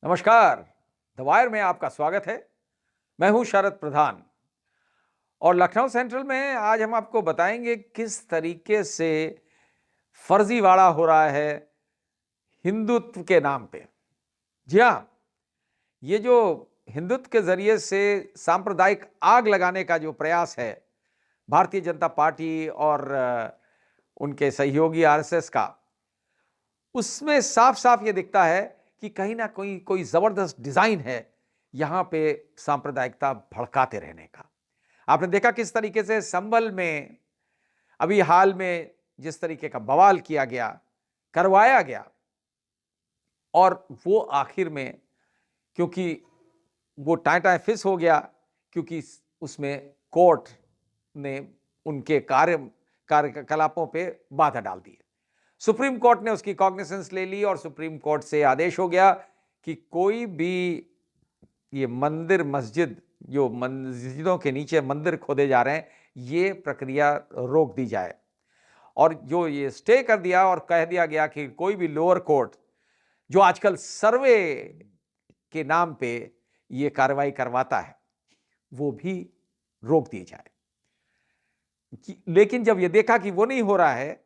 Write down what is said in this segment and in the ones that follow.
नमस्कार। The wire में आपका स्वागत है। मैं हूं शरद प्रधान और लखनऊ सेंट्रल में आज हम आपको बताएंगे किस तरीके से फर्जीवाड़ा हो रहा है हिंदुत्व के नाम पे। जी हां, ये जो हिंदुत्व के जरिए से सांप्रदायिक आग लगाने का जो प्रयास है भारतीय जनता पार्टी और उनके सहयोगी आरएसएस का, उसमें साफ-साफ ये दिखता है कि कहीं न कहीं कोई जबरदस्त डिजाइन है यहां पे सांप्रदायिकता भड़काते रहने का। आपने देखा किस तरीके से संभल में अभी हाल में जिस तरीके का बवाल किया गया, करवाया गया और वो आखिर में क्योंकि वो टाँय-टाँय फिस हो गया क्योंकि उसमें कोर्ट ने उनके कार्यकलापों पे बाधा डाल दी है। सुप्रीम कोर्ट ने उसकी कॉग्निसेंस ले ली और सुप्रीम कोर्ट से आदेश हो गया कि कोई भी ये मंदिर मस्जिद जो मस्जिदों के नीचे मंदिर खोदे जा रहे हैं, ये प्रक्रिया रोक दी जाए। और जो ये स्टे कर दिया और कह दिया गया कि कोई भी लोअर कोर्ट जो आजकल सर्वे के नाम पे ये कार्रवाई करवाता है, वो भी रोक दी जाए। लेकिन जब ये देखा कि वो नहीं हो रहा है,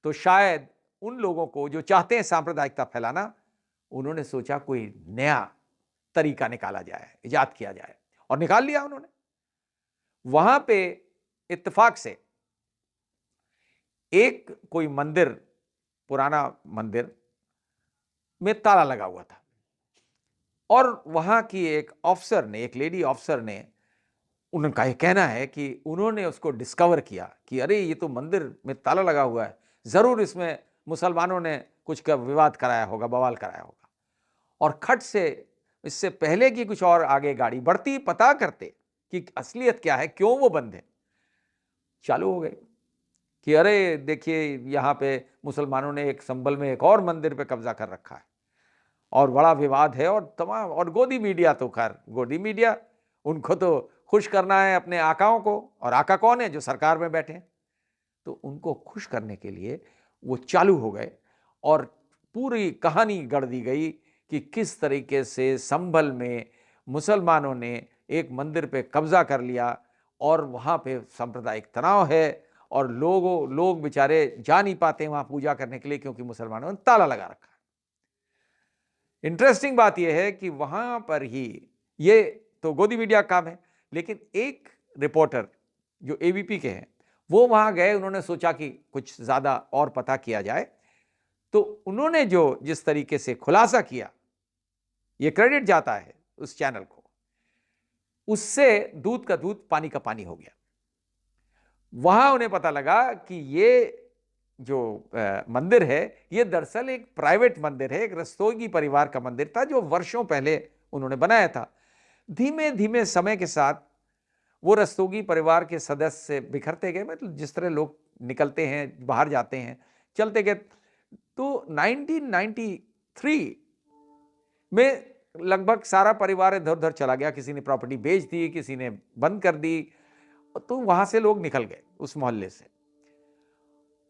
तो शायद उन लोगों को जो चाहते हैं सांप्रदायिकता फैलाना, उन्होंने सोचा कोई नया तरीका निकाला जाए, इजाद किया जाए और निकाल लिया उन्होंने। वहां पे इत्तेफाक से एक कोई मंदिर, पुराना मंदिर में ताला लगा हुआ था और वहां की एक अफसर ने, एक लेडी अफसर ने, उनका ये कहना है कि उन्होंने उसको डिस्कवर किया कि अरे ये तो मंदिर में ताला लगा हुआ है, जरूर इसमें मुसलमानों ने कुछ का विवाद कराया होगा, बवाल कराया होगा। और खट से इससे पहले कि कुछ और आगे गाड़ी बढ़ती, पता करते कि असलियत क्या है, क्यों वो बंद है, चालू हो गए कि अरे देखिए यहां पे मुसलमानों ने एक संभल में एक और मंदिर पे कब्जा कर रखा है और बड़ा विवाद है। और तमाम और गोदी मीडिया, तो खैर गोदी मीडिया, उनको तो खुश करना है अपने आकाओं को, और आका कौन है? जो सरकार में बैठे हैं। तो उनको खुश करने के लिए वो चालू हो गए और पूरी कहानी गढ़ दी गई कि किस तरीके से संभल में मुसलमानों ने एक मंदिर पे कब्जा कर लिया और वहां पे सांप्रदायिक तनाव है और लोग बेचारे जा नहीं पाते वहां पूजा करने के लिए क्योंकि मुसलमानों ने ताला लगा रखा है। इंटरेस्टिंग बात यह है कि वहां पर ही, ये तो गोदी मीडिया काम है, लेकिन एक रिपोर्टर जो एबीपी के हैं, वो वहां गए, उन्होंने सोचा कि कुछ ज्यादा और पता किया जाए। तो उन्होंने जो जिस तरीके से खुलासा किया, ये क्रेडिट जाता है उस चैनल को, उससे दूध का दूध पानी का पानी हो गया। वहां उन्हें पता लगा कि ये जो मंदिर है, ये दरअसल एक प्राइवेट मंदिर है, एक रस्तोगी परिवार का मंदिर था जो वर्षों पहले उन्होंने बनाया था। धीमे धीमे समय के साथ वो रस्तोगी परिवार के सदस्य बिखरते गए, मतलब जिस तरह लोग निकलते हैं, बाहर जाते हैं, चलते गए। तो 1993 में लगभग सारा परिवार इधर उधर चला गया, किसी ने प्रॉपर्टी बेच दी, किसी ने बंद कर दी, तो वहां से लोग निकल गए उस मोहल्ले से।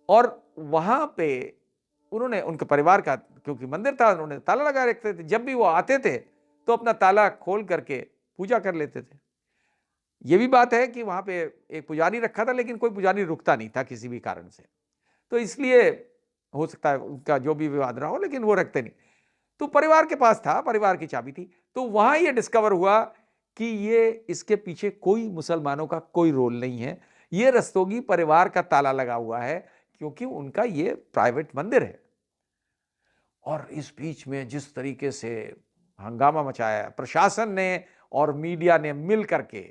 और वहां पे उन्होंने, उनके परिवार का क्योंकि मंदिर था, उन्होंने ताला लगा रखते थे। जब भी वो आते थे तो अपना ताला खोल करके पूजा कर लेते थे। ये भी बात है कि वहां पे एक पुजारी रखा था, लेकिन कोई पुजारी रुकता नहीं था किसी भी कारण से, तो इसलिए हो सकता है उनका जो भी विवाद रहा हो, लेकिन वो रखते नहीं। तो परिवार के पास था, परिवार की चाबी थी। तो वहां ये डिस्कवर हुआ कि ये इसके पीछे कोई मुसलमानों का कोई रोल नहीं है, ये रस्तोगी परिवार का ताला लगा हुआ है क्योंकि उनका ये प्राइवेट मंदिर है। और इस बीच में जिस तरीके से हंगामा मचाया प्रशासन ने और मीडिया ने मिल करके,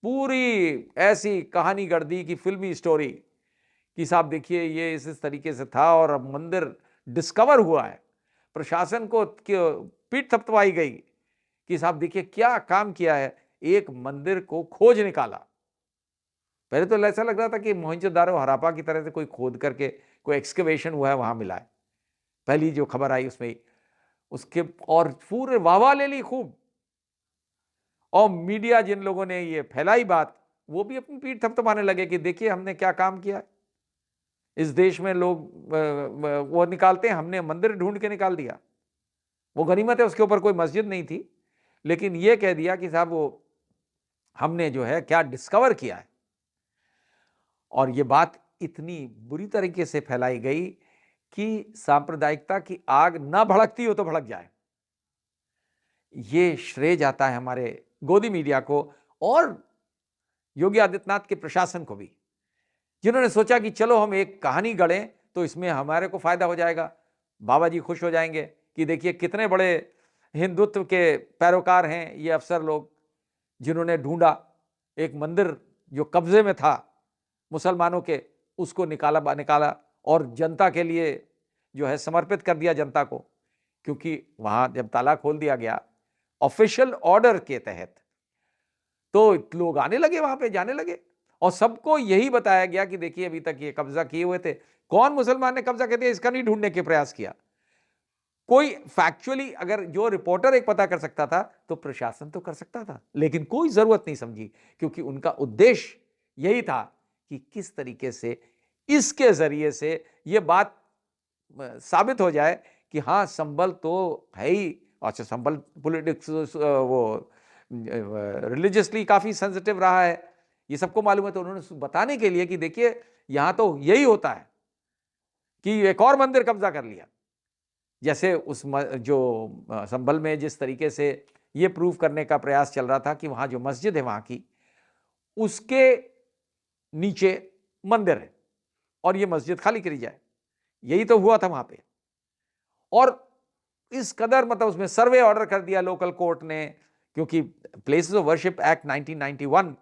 पूरी ऐसी कहानी गढ़ दी कि फिल्मी स्टोरी, कि साहब देखिए ये इस तरीके से था और अब मंदिर डिस्कवर हुआ है। प्रशासन को पीठ थपथपाई गई कि साहब देखिए क्या काम किया है, एक मंदिर को खोज निकाला। पहले तो ऐसा लग रहा था कि मोहनजोदारो हरापा की तरह से कोई खोद करके कोई एक्सकवेशन हुआ है, वहां मिला है, पहली जो खबर आई उसमें उसके, और पूरे वाहवाह ले ली खूब। और मीडिया जिन लोगों ने ये फैलाई बात, वो भी अपनी पीठ थपथपाने लगे कि देखिए हमने क्या काम किया है। इस देश में लोग वो निकालते हैं, हमने मंदिर ढूंढ के निकाल दिया। वो गनीमत है उसके ऊपर कोई मस्जिद नहीं थी, लेकिन ये कह दिया कि साहब वो हमने जो है क्या डिस्कवर किया है। और ये बात इतनी बुरी तरीके से फैलाई गई कि सांप्रदायिकता की आग ना भड़कती हो तो भड़क जाए। ये श्रेय जाता है हमारे गोदी मीडिया को और योगी आदित्यनाथ के प्रशासन को भी, जिन्होंने सोचा कि चलो हम एक कहानी गढ़ें तो इसमें हमारे को फायदा हो जाएगा, बाबा जी खुश हो जाएंगे कि देखिए कितने बड़े हिंदुत्व के पैरोकार हैं ये अफसर लोग, जिन्होंने ढूंढा एक मंदिर जो कब्जे में था मुसलमानों के, उसको निकाला और जनता के लिए जो है समर्पित कर दिया जनता को। क्योंकि वहां जब ताला खोल दिया गया ऑफिशियल ऑर्डर के तहत, तो लोग आने लगे, वहां पे जाने लगे और सबको यही बताया गया कि देखिए अभी तक ये कब्जा किए हुए थे, कौन मुसलमान ने कब्जा कर दिया इसका नहीं ढूंढने के प्रयास किया। कोई फैक्चुअली अगर जो रिपोर्टर एक पता कर सकता था तो प्रशासन तो कर सकता था, लेकिन कोई जरूरत नहीं समझी, क्योंकि उनका उद्देश्य यही था कि किस तरीके से इसके जरिए से यह बात साबित हो जाए कि हाँ संभल तो है ही। अच्छा, संभल पॉलिटिक्स वो रिलीजियसली काफी सेंसिटिव रहा है, ये सबको मालूम है, तो उन्होंने बताने के लिए कि देखिए यहां तो यही होता है कि एक और मंदिर कब्जा कर लिया। जैसे उस जो संभल में जिस तरीके से ये प्रूव करने का प्रयास चल रहा था कि वहां जो मस्जिद है वहां की, उसके नीचे मंदिर है और ये मस्जिद खाली करी जाए, यही तो हुआ था वहां पे। और इस कदर मतलब उसमें सर्वे ऑर्डर कर दिया लोकल कोर्ट ने, क्योंकि प्लेसेस ऑफ वर्शिप एक्ट 1991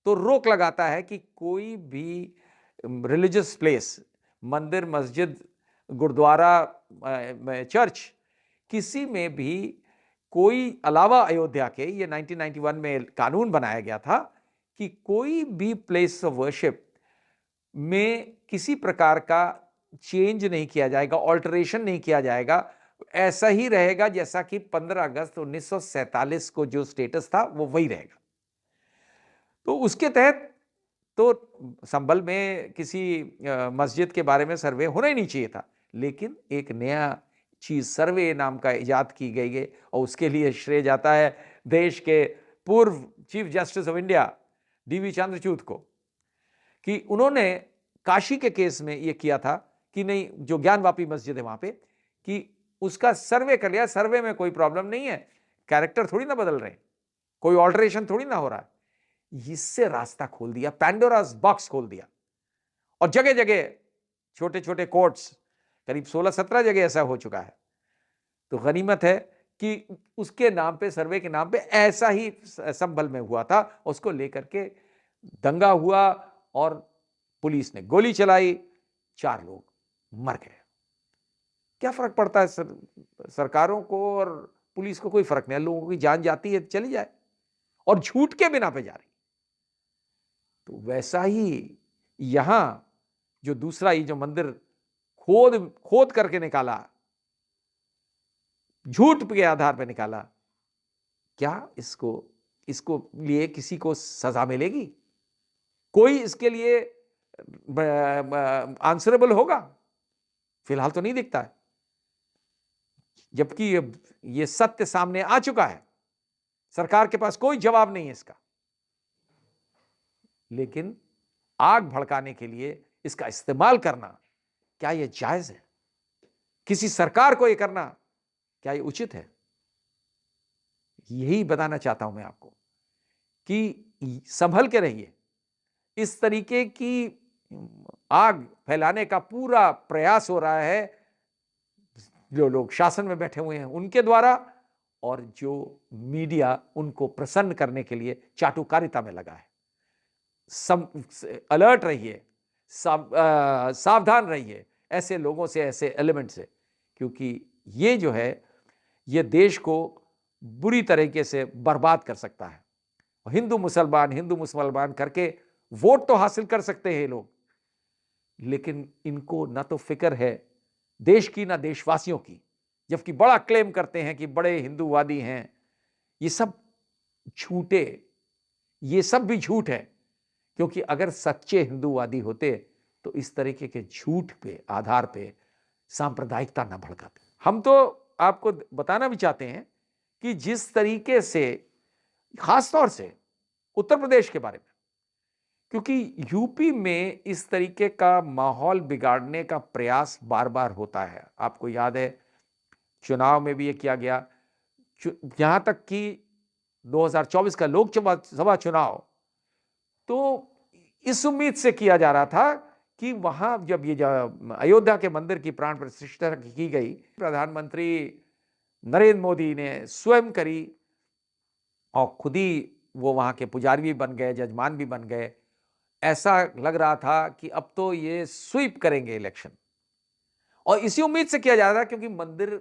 तो रोक लगाता है कि कोई भी रिलीजियस प्लेस, मंदिर, मस्जिद, गुरुद्वारा, चर्च, किसी में भी कोई अलावा अयोध्या के, ये 1991 में कानून बनाया गया था कि कोई भी प्लेस ऑफ वर्शिप में किसी प्रकार का चेंज नहीं किया जाएगा, ऑल्टरेशन नहीं किया जाएगा, ऐसा ही रहेगा जैसा कि 15 अगस्त 1947 को जो स्टेटस था वो वही रहेगा। तो उसके तहत तो संभल में किसी मस्जिद के बारे में सर्वे होना ही नहीं चाहिए था, लेकिन एक नया चीज सर्वे नाम का इजाद की गई है और उसके लिए श्रेय जाता है देश के पूर्व chief justice of India DV Chandrachud को, कि उन्होंने काशी के केस में यह किया था कि नहीं, जो ज्ञानवापी मस्जिद है वहां पे, कि उसका सर्वे कर लिया, सर्वे में कोई प्रॉब्लम नहीं है, कैरेक्टर थोड़ी ना बदल रहे, कोई ऑल्टरेशन थोड़ी ना हो रहा है। इससे रास्ता खोल दिया, पैंडोरास बॉक्स खोल दिया और जगह जगह छोटे छोटे कोर्ट्स, करीब 16-17 जगह ऐसा हो चुका है। तो गनीमत है कि उसके नाम पे, सर्वे के नाम पे ऐसा ही संभल में हुआ था, उसको लेकर के दंगा हुआ और पुलिस ने गोली चलाई, 4 लोग मर गए। क्या फर्क पड़ता है सरकारों को और पुलिस को? कोई फर्क नहीं, लोगों की जान जाती है चली जाए, और झूठ के बिना पे जा रही। तो वैसा ही यहां जो दूसरा, ये जो मंदिर खोद करके निकाला, झूठ के आधार पर निकाला, क्या इसको लिए किसी को सजा मिलेगी? कोई इसके लिए आंसरेबल होगा? फिलहाल तो नहीं दिखता है, जबकि ये सत्य सामने आ चुका है, सरकार के पास कोई जवाब नहीं है इसका। लेकिन आग भड़काने के लिए इसका इस्तेमाल करना, क्या यह जायज है? किसी सरकार को यह करना क्या यह उचित है? यही बताना चाहता हूं मैं आपको कि संभल के रहिए। इस तरीके की आग फैलाने का पूरा प्रयास हो रहा है जो लोग शासन में बैठे हुए हैं उनके द्वारा, और जो मीडिया उनको प्रसन्न करने के लिए चाटुकारिता में लगा है। अलर्ट रहिए, सावधान रहिए ऐसे लोगों से, ऐसे एलिमेंट से, क्योंकि ये जो है ये देश को बुरी तरीके से बर्बाद कर सकता है। हिंदू मुसलमान करके वोट तो हासिल कर सकते हैं लोग, लेकिन इनको ना तो फिक्र है देश की ना देशवासियों की, जबकि बड़ा क्लेम करते हैं कि बड़े हिंदूवादी हैं। ये सब झूठे, ये सब भी झूठ है, क्योंकि अगर सच्चे हिंदूवादी होते तो इस तरीके के झूठ पे आधार पे सांप्रदायिकता ना भड़काते। हम तो आपको बताना भी चाहते हैं कि जिस तरीके से, खास तौर से उत्तर प्रदेश के बारे में, क्योंकि यूपी में इस तरीके का माहौल बिगाड़ने का प्रयास बार बार होता है। आपको याद है चुनाव में भी ये किया गया, यहां तक कि 2024 का लोकसभा चुनाव तो इस उम्मीद से किया जा रहा था कि वहां जब ये अयोध्या के मंदिर की प्राण प्रतिष्ठा की गई, प्रधानमंत्री नरेंद्र मोदी ने स्वयं करी और खुद ही वो वहां के पुजारी भी बन गए, जजमान भी बन गए। ऐसा लग रहा था कि अब तो ये स्वीप करेंगे इलेक्शन, और इसी उम्मीद से किया जा रहा था क्योंकि मंदिर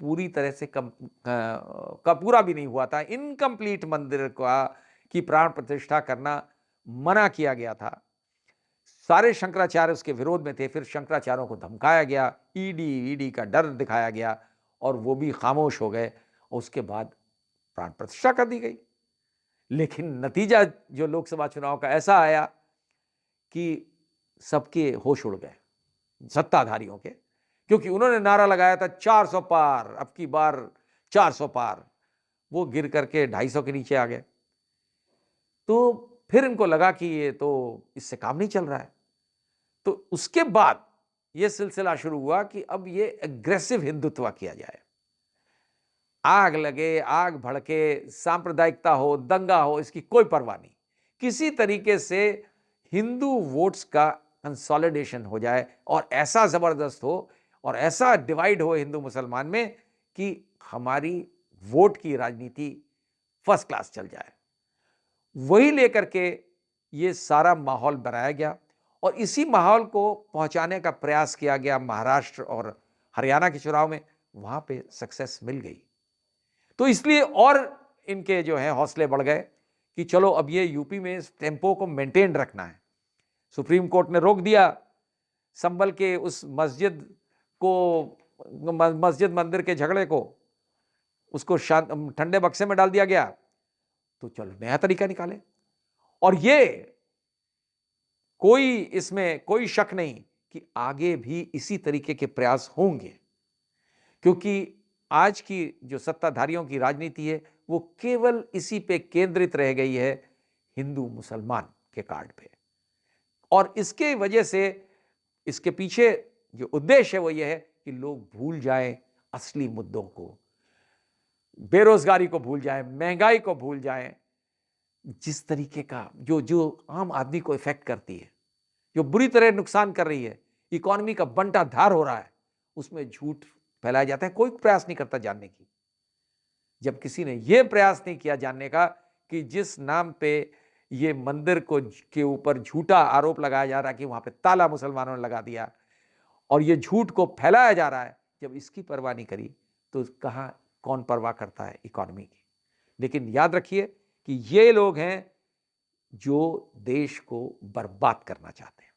पूरी तरह से का पूरा भी नहीं हुआ था। इनकम्प्लीट मंदिर का की प्राण प्रतिष्ठा करना मना किया गया था। सारे शंकराचार्य उसके विरोध में थे। फिर शंकराचार्यों को धमकाया गया, ईडी का डर दिखाया गया और वो भी खामोश हो गए। उसके बाद प्राण प्रतिष्ठा कर दी गई। लेकिन नतीजा जो लोकसभा चुनाव का ऐसा आया कि सबके होश उड़ गए, सत्ताधारियों के, क्योंकि उन्होंने नारा लगाया था 400 पार, अब की बार 400 पार। वो गिर करके 250 के नीचे आ गए। तो फिर इनको लगा कि ये तो इससे काम नहीं चल रहा है। तो उसके बाद ये सिलसिला शुरू हुआ कि अब ये एग्रेसिव हिंदुत्व किया जाए। आग लगे, आग भड़के, सांप्रदायिकता हो, दंगा हो, इसकी कोई परवाह नहीं। किसी तरीके से हिंदू वोट्स का कंसोलिडेशन हो जाए और ऐसा जबरदस्त हो और ऐसा डिवाइड हो हिंदू मुसलमान में कि हमारी वोट की राजनीति फर्स्ट क्लास चल जाए। वही लेकर के ये सारा माहौल बनाया गया और इसी माहौल को पहुंचाने का प्रयास किया गया महाराष्ट्र और हरियाणा के चुनाव में। वहां पे सक्सेस मिल गई। तो इसलिए और इनके जो है हौसले बढ़ गए कि चलो अब ये यूपी में इस टेम्पो को मेंटेन रखना है। सुप्रीम कोर्ट ने रोक दिया संभल के उस मस्जिद मंदिर के झगड़े को, उसको ठंडे बक्से में डाल दिया गया। तो चलो नया तरीका निकाले। और ये इसमें कोई शक नहीं कि आगे भी इसी तरीके के प्रयास होंगे, क्योंकि आज की जो सत्ताधारियों की राजनीति है वो केवल इसी पे केंद्रित रह गई है, हिंदू मुसलमान के कार्ड पे। और इसके वजह से इसके पीछे जो उद्देश्य है वो ये है कि लोग भूल जाएं असली मुद्दों को, बेरोजगारी को भूल जाएं, महंगाई को भूल जाएं, जिस तरीके का जो आम आदमी को इफेक्ट करती है, जो बुरी तरह नुकसान कर रही है, इकोनॉमी का बंटा धार हो रहा है, उसमें झूठ फैलाया जाता है। कोई प्रयास नहीं करता जानने की। जब किसी ने यह प्रयास नहीं किया जानने का कि जिस नाम पे ये मंदिर के ऊपर झूठा आरोप लगाया जा रहा है कि वहां पे ताला मुसलमानों ने लगा दिया और ये झूठ को फैलाया जा रहा है, जब इसकी परवाह नहीं करी तो कहां कौन परवाह करता है इकोनॉमी की। लेकिन याद रखिए कि ये लोग हैं जो देश को बर्बाद करना चाहते हैं।